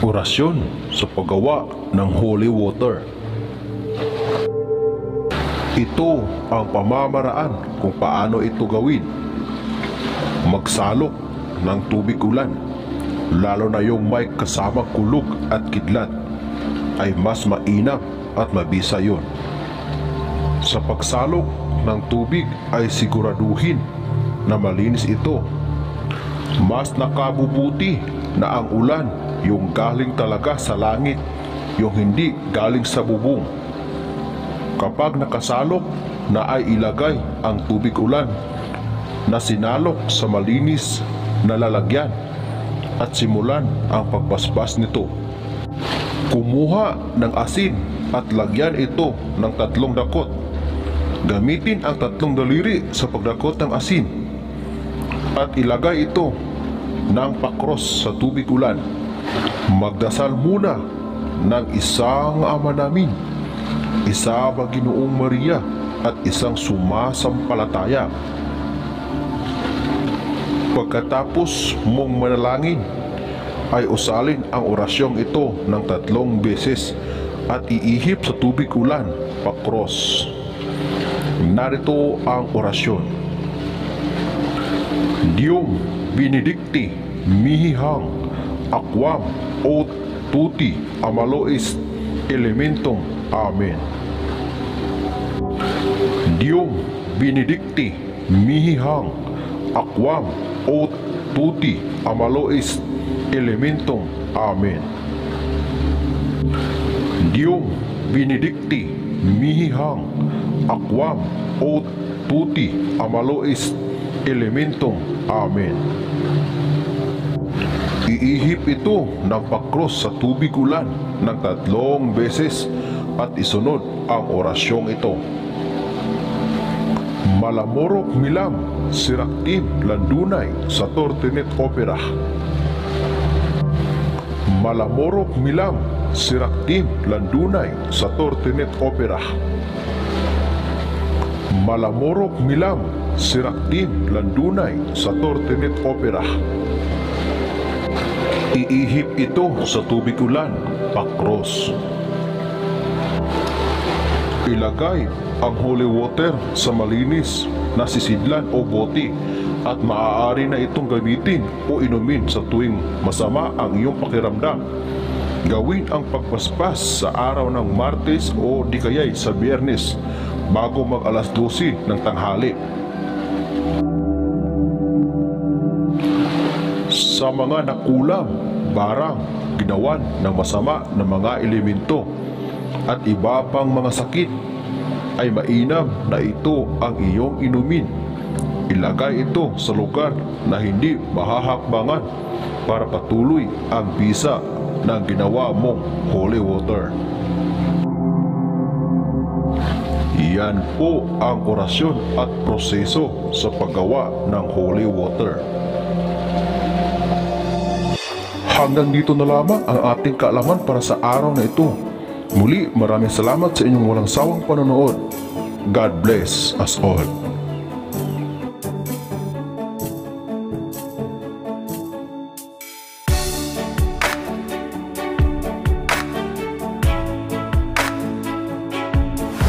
Orasyon sa paggawa ng holy water. Ito ang pamamaraan kung paano ito gawin. Magsalok ng tubig ulan, lalo na yung may kasamang kulog at kidlat, ay mas mainam at mabisa yun. Sa pagsalok ng tubig ay siguraduhin na malinis ito. Mas nakabubuti na ang ulan yung galing talaga sa langit, yung hindi galing sa bubong. Kapag nakasalok na ay ilagay ang tubig ulan na sinalok sa malinis na lalagyan at simulan ang pagbasbas nito. Kumuha ng asin at lagyan ito ng 3 dakot. Gamitin ang 3 daliri sa pagdakot ng asin at ilagay ito ng pakros sa tubig ulan. Magdasal muna ng isang Ama Namin, isa Ginoong Maria at isang sumasampalataya. Pagkatapos mong manalangin, ay usalin ang orasyong ito ng 3 beses at iihip sa tubig ulan, pakros. Narito ang orasyon. Dium benedicti mihi hang aquam aut tutti amalois elementum. Amen. Dium benedicti mihi hang aquam aut tutti amalois elementum. Amen. Dium benedicti mihi hang aquam aut tutti amalois elementum. Amen. Iihip ito ng pakros sa tubig ulan ng 3 beses at isunod ang orasyong ito. Malamorok milam siraktim landunay sa tortinet opera. Malamorok milam siraktim landunay sa tortinet opera. Malamorok milam siraktim landunay sa tortinet opera. Iihip ito sa tubig ulan, pakros. Ilagay ang holy water sa malinis na sisidlan o bote at maaari na itong gamitin o inumin sa tuwing masama ang iyong pakiramdam. Gawin ang pagpaspas sa araw ng Martes o di kaya'y sa Biyernes bago mag alas 12 ng tanghali. Sa mga nakulam, barang, ginawan ng masama na mga elemento at iba pang mga sakit, ay mainam na ito ang iyong inumin. Ilagay ito sa lugar na hindi mahahakbangan para patuloy ang bisa ng ginawa mong holy water. Yan po ang orasyon at proseso sa paggawa ng holy water. Hanggang dito na lamang ang ating kaalaman para sa araw na ito. Muli, maraming salamat sa inyong walang sawang panonood. God bless us all.